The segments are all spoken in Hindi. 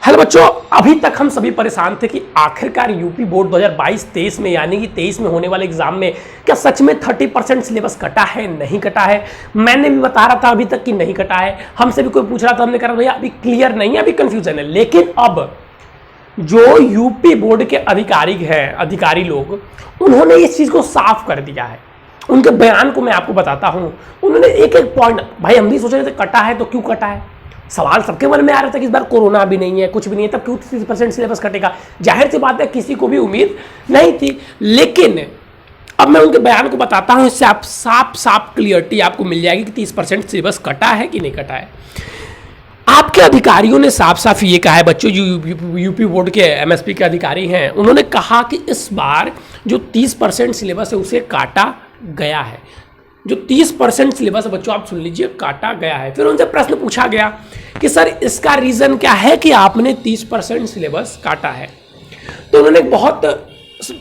हेलो बच्चों, अभी तक हम सभी परेशान थे कि आखिरकार यूपी बोर्ड 2022-23 में यानी कि 23 में होने वाले एग्जाम में क्या सच में 30% सिलेबस कटा है, नहीं कटा है। मैंने भी बता रहा था अभी तक कि नहीं कटा है, हमसे भी कोई पूछ रहा था, हमने कहा भैया अभी क्लियर नहीं है, अभी कंफ्यूजन है। लेकिन अब जो यूपी बोर्ड के अधिकारी लोग, उन्होंने इस चीज को साफ कर दिया है। उनके बयान को मैं आपको बताता हूं। उन्होंने एक एक पॉइंट, भाई हम भी सोच रहे थे कटा है तो क्यों कटा है, सवाल सबके मन में आ रहा था कि इस बार कोरोना भी नहीं है, कुछ भी नहीं है, तब क्यों 30% सिलेबस कटेगा। जाहिर सी बात है किसी को भी उम्मीद नहीं थी। लेकिन अब मैं उनके बयान को बताता हूं, इससे आप साफ क्लियरिटी आपको मिल जाएगी कि 30% सिलेबस कटा है कि नहीं कटा है। आपके अधिकारियों ने साफ ये कहा है बच्चों, जो यूपी बोर्ड के एमएसपी के अधिकारी हैं, उन्होंने कहा कि इस बार जो 30% सिलेबस है उसे काटा गया है। जो 30% सिलेबस है बच्चों, आप सुन लीजिए, काटा गया है। फिर उनसे प्रश्न पूछा गया कि सर इसका रीजन क्या है कि आपने 30% सिलेबस काटा है। तो उन्होंने बहुत,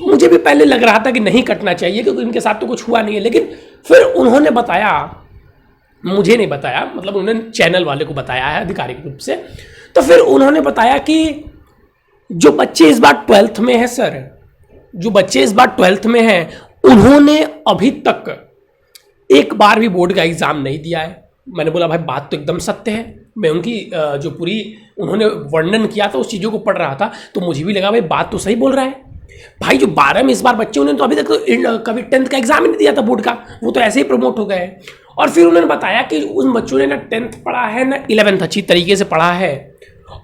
मुझे भी पहले लग रहा था कि नहीं कटना चाहिए क्योंकि इनके साथ तो कुछ हुआ नहीं है, लेकिन फिर उन्होंने बताया, मुझे नहीं बताया, मतलब उन्होंने चैनल वाले को बताया है आधिकारिक रूप से। तो फिर उन्होंने बताया कि जो बच्चे इस बार 12th में है सर, जो बच्चे इस बार 12th में हैं, उन्होंने अभी तक एक बार भी बोर्ड का एग्जाम नहीं दिया है। मैंने बोला भाई बात तो एकदम सत्य है। मैं उनकी जो पूरी उन्होंने वर्णन किया था उस चीज़ों को पढ़ रहा था, तो मुझे भी लगा भाई बात तो सही बोल रहा है। भाई जो 12 में इस बार बच्चे, उन्होंने तो अभी तक तो कभी 10th का एग्जाम ही नहीं दिया था बोर्ड का, वो तो ऐसे ही प्रमोट हो गए। और फिर उन्होंने बताया कि उन बच्चों ने ना 10th पढ़ा है ना 11th अच्छी तरीके से पढ़ा है,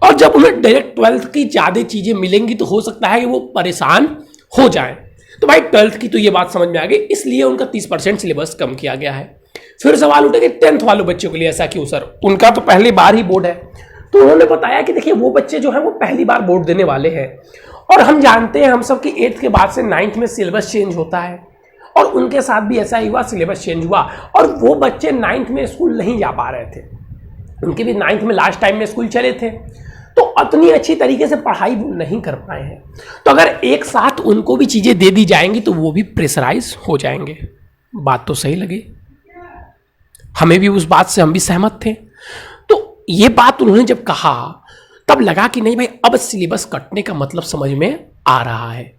और जब उन्हें डायरेक्ट 12th की ज़्यादा चीज़ें मिलेंगी तो हो सकता है कि वो परेशान हो जाए। तो भाई 12th की तो ये बात समझ में आ गई, इसलिए उनका 30% सिलेबस कम किया गया है। फिर सवाल उठे कि 10th वालों बच्चों के लिए ऐसा क्यों सर, उनका तो पहली बार ही बोर्ड है। तो उन्होंने बताया कि देखिए वो बच्चे जो है वो पहली बार बोर्ड देने वाले हैं, और हम जानते हैं हम सब कि 8th के बाद से 9th में सिलेबस चेंज होता है, और उनके साथ भी ऐसा ही हुआ, सिलेबस चेंज हुआ, और वो बच्चे 9th में स्कूल नहीं जा पा रहे थे। उनके भी 9th में लास्ट टाइम में स्कूल चले थे, तो उतनी अच्छी तरीके से पढ़ाई वो नहीं कर पाए हैं। तो अगर एक साथ उनको भी चीज़ें दे दी जाएंगी तो वो भी प्रेशराइज हो जाएंगे। बात तो सही लगी, हमें भी उस बात से हम भी सहमत थे। तो ये बात उन्होंने जब कहा तब लगा कि नहीं भाई, अब सिलेबस कटने का मतलब समझ में आ रहा है।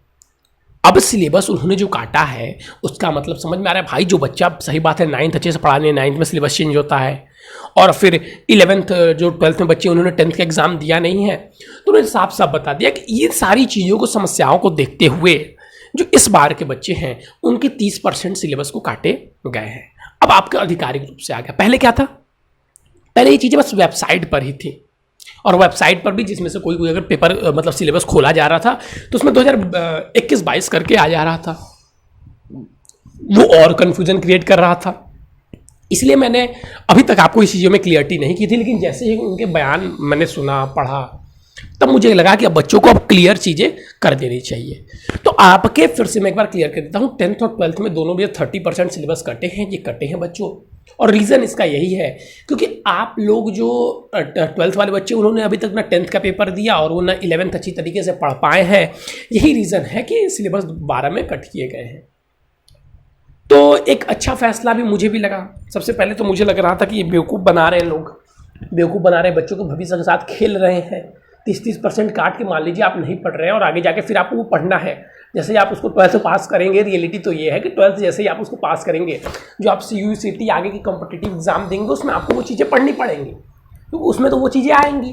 अब सिलेबस उन्होंने जो काटा है उसका मतलब समझ में आ रहा है। भाई जो बच्चा, सही बात है, 9th अच्छे से पढ़ाने, 9th में सिलेबस चेंज होता है, और फिर 11th जो 12th में बच्चे, उन्होंने 10th का एग्जाम दिया नहीं है, तो उन्होंने साफ बता दिया कि ये सारी चीज़ों को, समस्याओं को देखते हुए जो इस बार के बच्चे हैं उनके 30% सिलेबस को काटे गए हैं। अब आपका आधिकारिक रूप से आ गया। पहले क्या था, पहले ये चीज़ें बस वेबसाइट पर ही थी, और वेबसाइट पर भी जिसमें से कोई अगर पेपर मतलब सिलेबस खोला जा रहा था तो उसमें 2021-22 करके आ जा रहा था, वो और कन्फ्यूजन क्रिएट कर रहा था। इसलिए मैंने अभी तक आपको इस चीज़ों में क्लियरिटी नहीं की थी, लेकिन जैसे ही उनके बयान मैंने सुना, पढ़ा, तब मुझे लगा कि अब बच्चों को अब क्लियर चीज़ें कर देनी चाहिए। तो आपके फिर से मैं एक बार क्लियर कर देता हूँ, 10th और 12th में दोनों भी 30% सिलेबस कटे हैं, ये कटे हैं बच्चों। और रीज़न इसका यही है क्योंकि आप लोग जो 12th वाले बच्चे, उन्होंने अभी तक ना 10th का पेपर दिया और वो ना 11th अच्छी तरीके से पढ़ पाए हैं। यही रीज़न है कि सिलेबस 12 में कट किए गए हैं। तो एक अच्छा फैसला भी मुझे भी लगा। सबसे पहले तो मुझे लग रहा था कि ये बेवकूफ़ बना रहे हैं लोग, बेवकूफ़ बना रहे हैं, बच्चों के भविष्य के साथ खेल रहे हैं। 30% काट के मान लीजिए आप नहीं पढ़ रहे हैं और आगे जाके फिर आपको वो पढ़ना है। जैसे ही आप उसको 12th पास करेंगे, रियलिटी तो ये है कि 12th जैसे ही आप उसको पास करेंगे, जो आप CU CT आगे की कॉम्पिटिटिव एग्जाम देंगे उसमें आपको वो चीज़ें पढ़नी पड़ेंगी, क्योंकि उसमें तो वो चीज़ें आएंगी।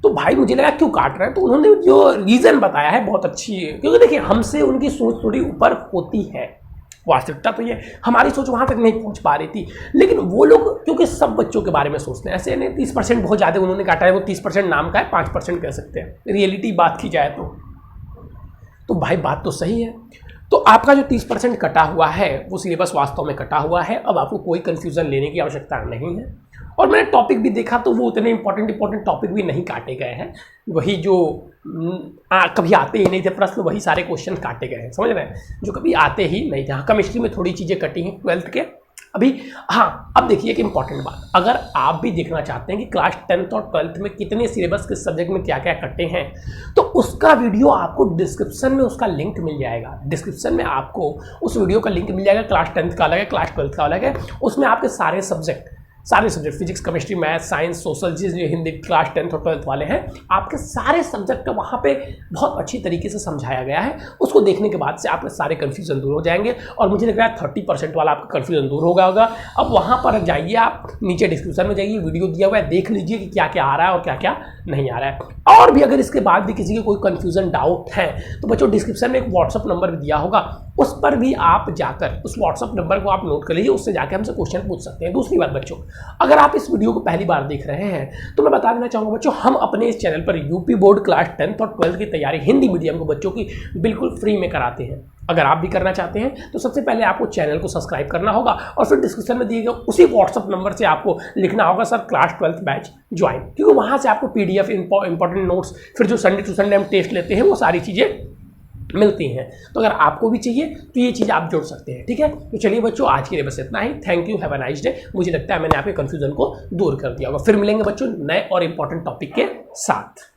तो भाई मुझे लगा क्यों काट रहे हैं, तो उन्होंने जो रीज़न बताया है बहुत अच्छी है, क्योंकि देखिए हमसे उनकी सोच थोड़ी ऊपर होती है। वास्तविकता तो ये, हमारी सोच वहाँ तक नहीं पहुँच पा रही थी, लेकिन वो लोग क्योंकि सब बच्चों के बारे में सोचते हैं, ऐसे नहीं 30% बहुत ज़्यादा उन्होंने काटा है, वो 30% नाम का है, 5% कह सकते हैं रियलिटी बात की जाए तो भाई बात तो सही है। तो आपका जो 30% कटा हुआ है वो सिलेबस वास्तव में कटा हुआ है। अब आपको कोई कन्फ्यूज़न लेने की आवश्यकता नहीं है। और मैंने टॉपिक भी देखा तो वो उतने इंपॉर्टेंट टॉपिक भी नहीं काटे गए हैं, वही जो कभी आते ही नहीं थे प्रश्न, वही सारे क्वेश्चन काटे गए हैं, समझ रहे हैं, जो कभी आते ही नहीं थे। हाँ, केमिस्ट्री में थोड़ी चीज़ें कटी हैं 12th के अभी। हाँ, अब देखिए एक इंपॉर्टेंट बात, अगर आप भी देखना चाहते हैं कि क्लास 10th और 12th में कितने सिलेबस किस सब्जेक्ट में क्या क्या कटे हैं, तो उसका वीडियो आपको डिस्क्रिप्शन में उसका लिंक मिल जाएगा। डिस्क्रिप्शन में आपको उस वीडियो का लिंक मिल जाएगा। क्लास 10th का अलग है, क्लास 12th का अलग है, उसमें आपके सारे सब्जेक्ट सारे subject physics, chemistry, math, science, social, जो हिंदी क्लास 10th और 12th वाले हैं, आपके सारे सब्जेक्ट वहाँ पे बहुत अच्छी तरीके से समझाया गया है। उसको देखने के बाद से आपके सारे कन्फ्यूजन दूर हो जाएंगे और मुझे लग रहा है 30% वाला आपका कन्फ्यूजन दूर हो गया होगा। अब वहाँ पर जाइए, आप नीचे डिस्क्रिप्शन में जाइए, वीडियो दिया हुआ है, देख लीजिए कि क्या क्या आ रहा है और क्या क्या नहीं आ रहा है। और भी अगर इसके बाद भी किसी के कोई कन्फ्यूजन डाउट है तो बच्चों डिस्क्रिप्शन में एक व्हाट्सअप नंबर भी दिया होगा, उस पर भी आप जाकर उस व्हाट्सअप नंबर को आप नोट कर लीजिए, उससे जाकर हमसे क्वेश्चन पूछ सकते हैं। दूसरी बात बच्चों, अगर आप इस वीडियो को पहली बार देख रहे हैं तो मैं बता देना चाहूँगा बच्चों, हम अपने इस चैनल पर यूपी बोर्ड क्लास 10th और 12th की तैयारी हिंदी मीडियम के बच्चों की बिल्कुल फ्री में कराते हैं। अगर आप भी करना चाहते हैं तो सबसे पहले आपको चैनल को सब्सक्राइब करना होगा और फिर डिस्क्रिप्शन में दिए गए उसी व्हाट्सअप नंबर से आपको लिखना होगा sir class 12th batch join, क्योंकि वहाँ से आपको PDF इंपॉर्टेंट नोट्स, फिर जो संडे टू संडे हम टेस्ट लेते हैं, वो सारी चीज़ें मिलती हैं। तो अगर आपको भी चाहिए तो ये चीज़ आप जोड़ सकते हैं। ठीक है, तो चलिए बच्चों आज के लिए बस इतना ही। Thank you, have a nice day. मुझे लगता है मैंने आपके कन्फ्यूजन को दूर कर दिया होगा। फिर मिलेंगे बच्चों नए और इंपॉर्टेंट टॉपिक के साथ।